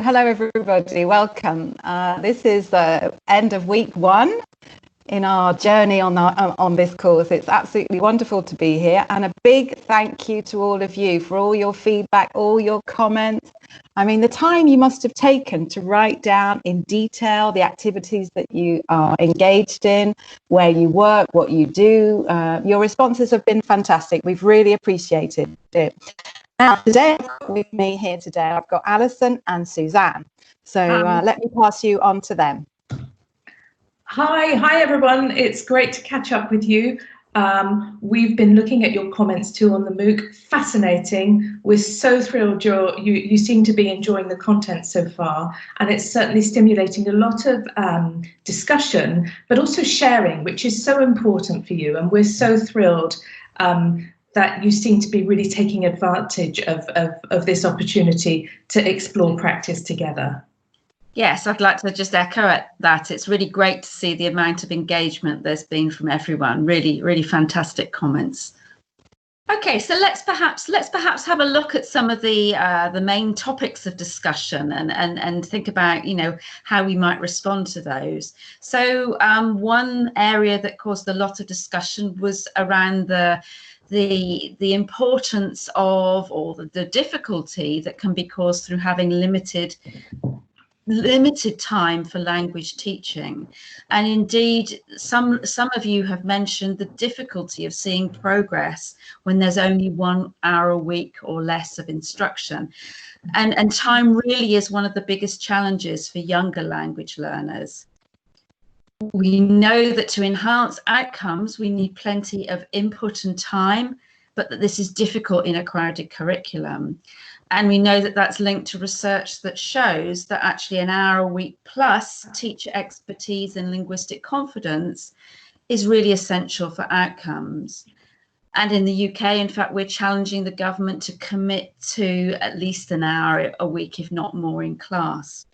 Hello, everybody. Welcome. This is the end of week 1 in our journey on this course. It's absolutely wonderful to be here, and a big thank you to all of you for all your feedback, all your comments. I mean, the time you must have taken to write down in detail the activities that you are engaged in, where you work, what you do. Your responses have been fantastic. We've really appreciated it. Now, today, with me here today, I've got Alison and Suzanne. So let me pass you on to them. Hi everyone. It's great to catch up with you. We've been looking at your comments too on the MOOC. Fascinating. We're so thrilled you seem to be enjoying the content so far, and it's certainly stimulating a lot of discussion, but also sharing, which is so important for you. And we're so thrilled that you seem to be really taking advantage of this opportunity to explore practice together. Yes, I'd like to just echo that. It's really great to see the amount of engagement there's been from everyone. Really, really fantastic comments. Okay, so let's perhaps have a look at some of the main topics of discussion and think about, how we might respond to those. So one area that caused a lot of discussion was around the importance of, or the difficulty that can be caused through having limited time for language teaching. And indeed, some of you have mentioned the difficulty of seeing progress when there's only 1 hour a week or less of instruction. And time really is one of the biggest challenges for younger language learners. We know that to enhance outcomes, we need plenty of input and time, but that this is difficult in a crowded curriculum. And we know that that's linked to research that shows that actually an hour a week plus teacher expertise and linguistic confidence is really essential for outcomes. And in the UK, in fact, we're challenging the government to commit to at least an hour a week, if not more, in class.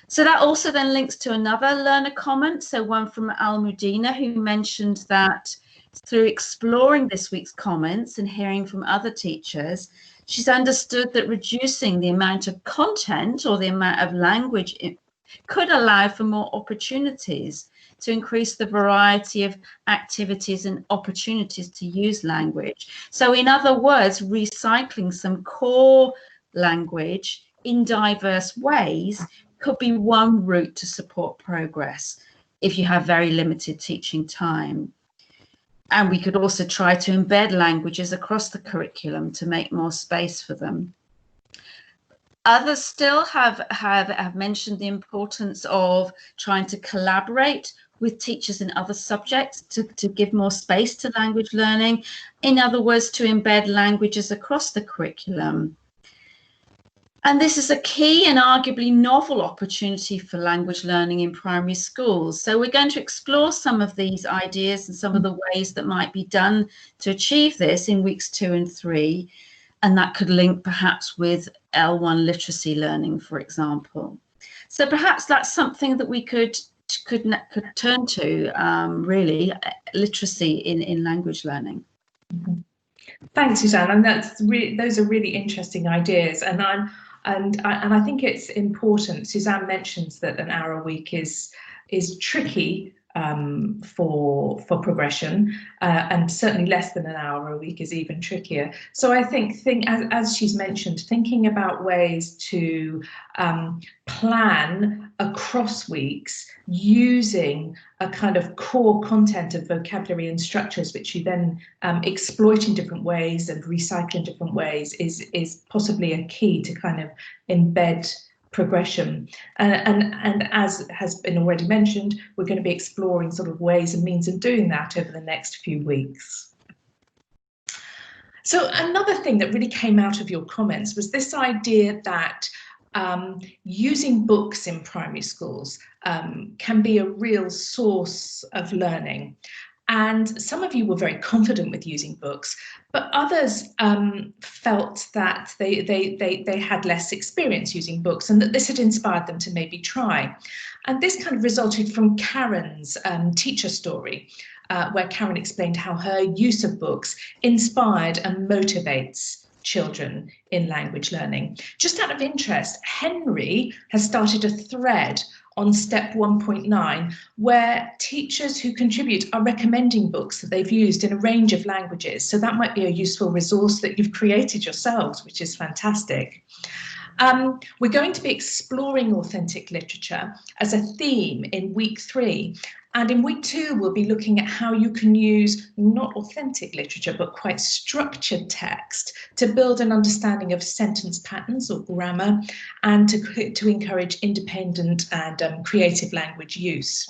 So that also then links to another learner comment. So one from Al-Mudina, who mentioned that through exploring this week's comments and hearing from other teachers, she's understood that reducing the amount of content or the amount of language could allow for more opportunities to increase the variety of activities and opportunities to use language. So in other words, recycling some core language in diverse ways could be one route to support progress if you have very limited teaching time. And we could also try to embed languages across the curriculum to make more space for them. Others still have mentioned the importance of trying to collaborate with teachers in other subjects to give more space to language learning. In other words, to embed languages across the curriculum. And this is a key and arguably novel opportunity for language learning in primary schools. So we're going to explore some of these ideas and some of the ways that might be done to achieve this in weeks 2 and 3. And that could link perhaps with L1 literacy learning, for example. So perhaps that's something that we could turn to, really, literacy in language learning. Thanks, Suzanne. And those are really interesting ideas. And I think it's important. Suzanne mentions that an hour a week is tricky for progression, and certainly less than an hour a week is even trickier. So I think as she's mentioned, thinking about ways to plan across weeks using a kind of core content of vocabulary and structures, which you then exploit in different ways and recycle in different ways, is possibly a key to kind of embed progression. And as has been already mentioned, we're going to be exploring sort of ways and means of doing that over the next few weeks. So another thing that really came out of your comments was this idea that using books in primary schools can be a real source of learning. And some of you were very confident with using books, but others felt that they had less experience using books and that this had inspired them to maybe try. And this kind of resulted from Karen's teacher story, where Karen explained how her use of books inspired and motivates children in language learning. Just out of interest, Henry has started a thread on step 1.9 where teachers who contribute are recommending books that they've used in a range of languages. So that might be a useful resource that you've created yourselves, which is fantastic. We're going to be exploring authentic literature as a theme in week 3. And in week 2, we'll be looking at how you can use not authentic literature, but quite structured text to build an understanding of sentence patterns or grammar and to encourage independent and creative language use.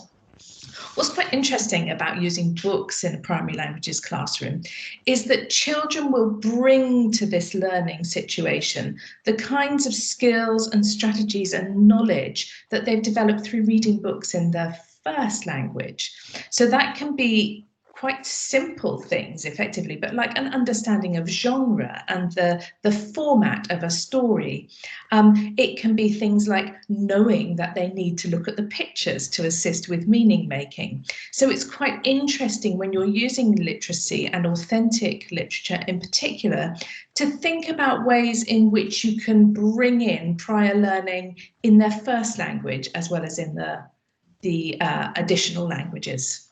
What's quite interesting about using books in a primary languages classroom is that children will bring to this learning situation the kinds of skills and strategies and knowledge that they've developed through reading books in their first language. So that can be quite simple things effectively, but like an understanding of genre and the format of a story. It can be things like knowing that they need to look at the pictures to assist with meaning making. So it's quite interesting when you're using literacy and authentic literature in particular to think about ways in which you can bring in prior learning in their first language as well as in the additional languages.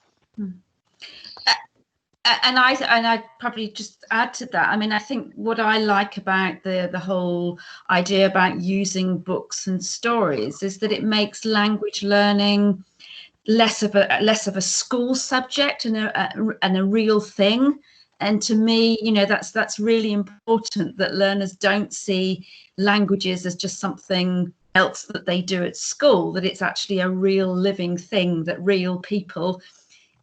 And I'd probably just add to that. I mean, I think what I like about the whole idea about using books and stories is that it makes language learning less of a school subject and a real thing. And to me, you know, that's really important, that learners don't see languages as just something else that they do at school, that it's actually a real living thing that real people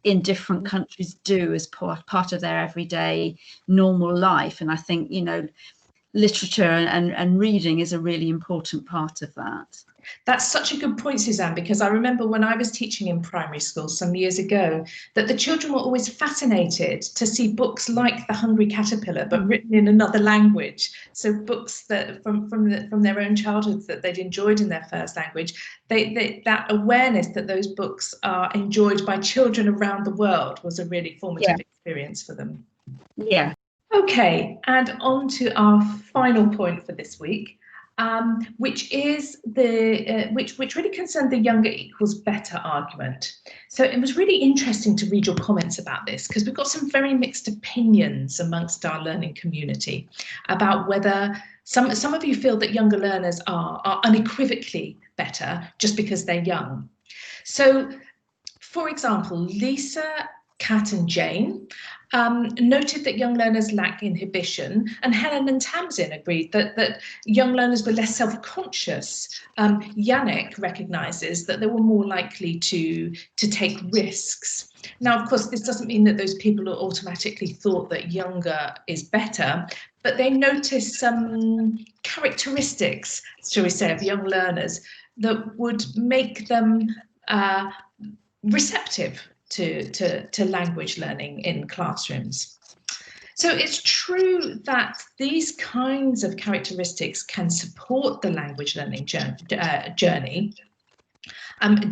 in different countries do as part of their everyday normal life. And I think, you know, literature and reading is a really important part of that. That's such a good point, Suzanne, because I remember when I was teaching in primary school some years ago that the children were always fascinated to see books like The Hungry Caterpillar, but written in another language. So books that from their own childhoods that they'd enjoyed in their first language. That awareness that those books are enjoyed by children around the world was a really formative experience for them. Yeah. Okay, and on to our final point for this week. Which is which really concerned the younger equals better argument. So it was really interesting to read your comments about this, because we've got some very mixed opinions amongst our learning community about whether some of you feel that younger learners are unequivocally better just because they're young. So, for example, Lisa, Kat and Jane noted that young learners lack inhibition, and Helen and Tamsin agreed that young learners were less self-conscious. Yannick recognises that they were more likely to take risks. Now, of course, this doesn't mean that those people automatically thought that younger is better, but they noticed some characteristics, shall we say, of young learners that would make them receptive to language learning in classrooms. So it's true that these kinds of characteristics can support the language learning journey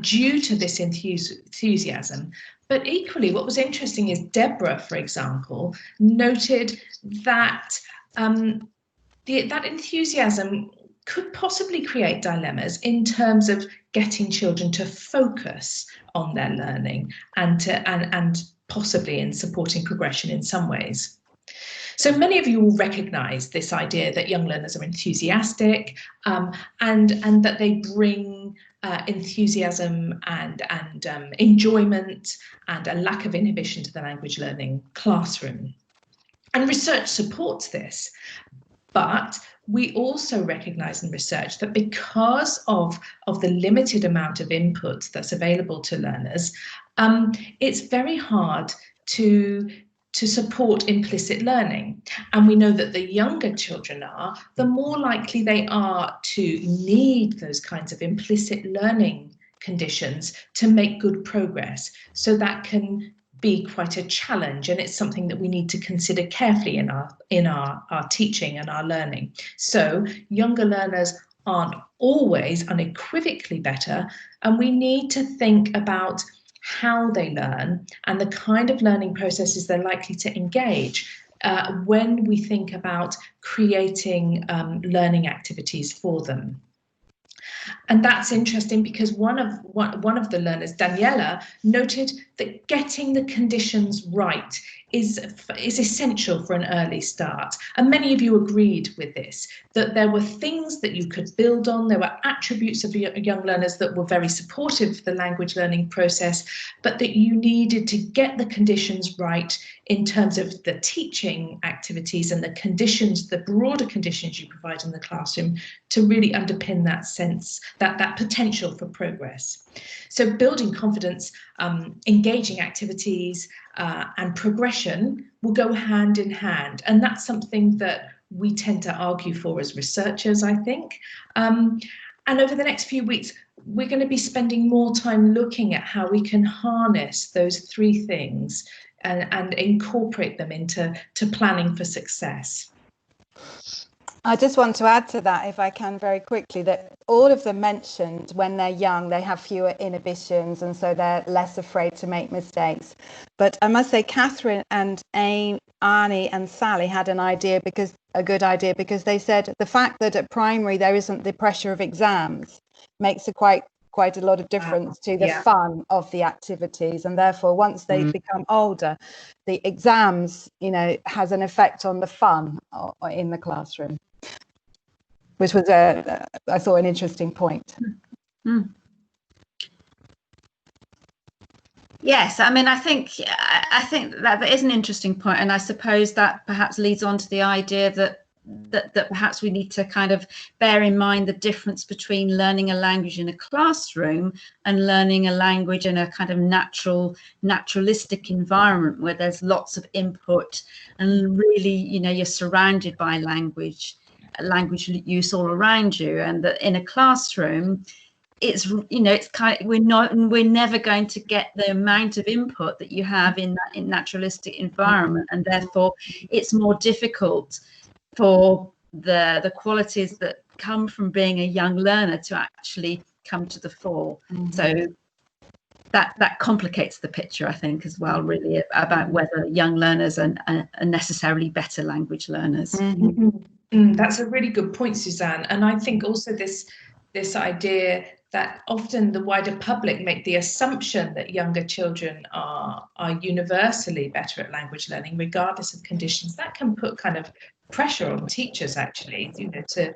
due to this enthusiasm. But equally, what was interesting is Deborah, for example, noted that that enthusiasm could possibly create dilemmas in terms of getting children to focus on their learning and possibly in supporting progression in some ways. So many of you will recognise this idea that young learners are enthusiastic and that they bring enthusiasm and enjoyment and a lack of inhibition to the language learning classroom. And research supports this. But we also recognise in research that because of the limited amount of input that's available to learners, it's very hard to support implicit learning. And we know that the younger children are, the more likely they are to need those kinds of implicit learning conditions to make good progress. So that can be quite a challenge, and it's something that we need to consider carefully in our teaching and our learning. So younger learners aren't always unequivocally better, and we need to think about how they learn and the kind of learning processes they're likely to engage. when we think about creating learning activities for them. And that's interesting because one of the learners, Daniela, noted that getting the conditions right is essential for an early start. And many of you agreed with this, that there were things that you could build on. There were attributes of young learners that were very supportive of the language learning process, but that you needed to get the conditions right in terms of the teaching activities and the conditions, the broader conditions you provide in the classroom, to really underpin that sense, that potential for progress. So building confidence, engaging activities and progression will go hand in hand. And that's something that we tend to argue for as researchers, I think. And over the next few weeks, we're going to be spending more time looking at how we can harness those three things and incorporate them into planning for success. I just want to add to that, if I can, very quickly, that all of them mentioned when they're young, they have fewer inhibitions, and so they're less afraid to make mistakes. But I must say, Catherine and Arnie and Sally had a good idea, because they said the fact that at primary there isn't the pressure of exams makes quite a lot of difference to the fun of the activities, and therefore once they become older, the exams, has an effect on the fun in the classroom, which was I thought an interesting point. Yes, I mean, I think that is an interesting point, and I suppose that perhaps leads on to the idea that perhaps we need to kind of bear in mind the difference between learning a language in a classroom and learning a language in a kind of naturalistic environment where there's lots of input and really, you're surrounded by language use all around you, and that in a classroom it's kind of, we're never going to get the amount of input that you have in naturalistic environment, and therefore it's more difficult for the qualities that come from being a young learner to actually come to the fore. So that complicates the picture, I think, as well, really, about whether young learners are necessarily better language learners. That's a really good point, Suzanne. And I think also this idea that often the wider public make the assumption that younger children are universally better at language learning, regardless of conditions, that can put kind of pressure on teachers, actually, to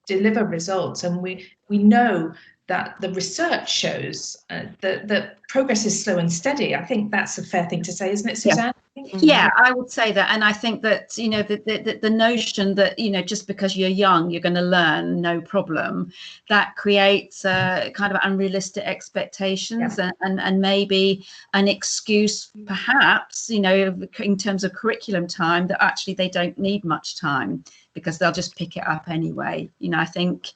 deliver results. And we know that the research shows that progress is slow and steady. I think that's a fair thing to say, isn't it, Suzanne? Yeah, I would say that. And I think that, the notion that, just because you're young, you're going to learn, no problem, that creates kind of unrealistic expectations and maybe an excuse, perhaps, in terms of curriculum time, that actually they don't need much time because they'll just pick it up anyway. I think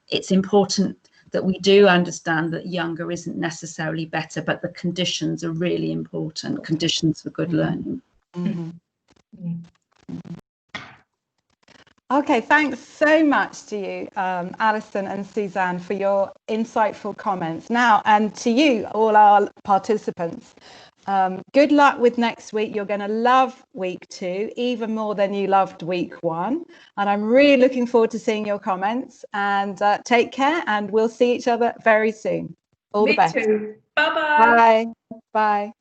it's important that we do understand that younger isn't necessarily better, but the conditions are really important, conditions for good learning. Okay, thanks so much to you, Alison and Suzanne, for your insightful comments. Now, and to you, all our participants, good luck with next week. You're going to love week 2 even more than you loved week 1. And I'm really looking forward to seeing your comments, and take care, and we'll see each other very soon. All the best. Me too. Bye-bye. Bye. Bye.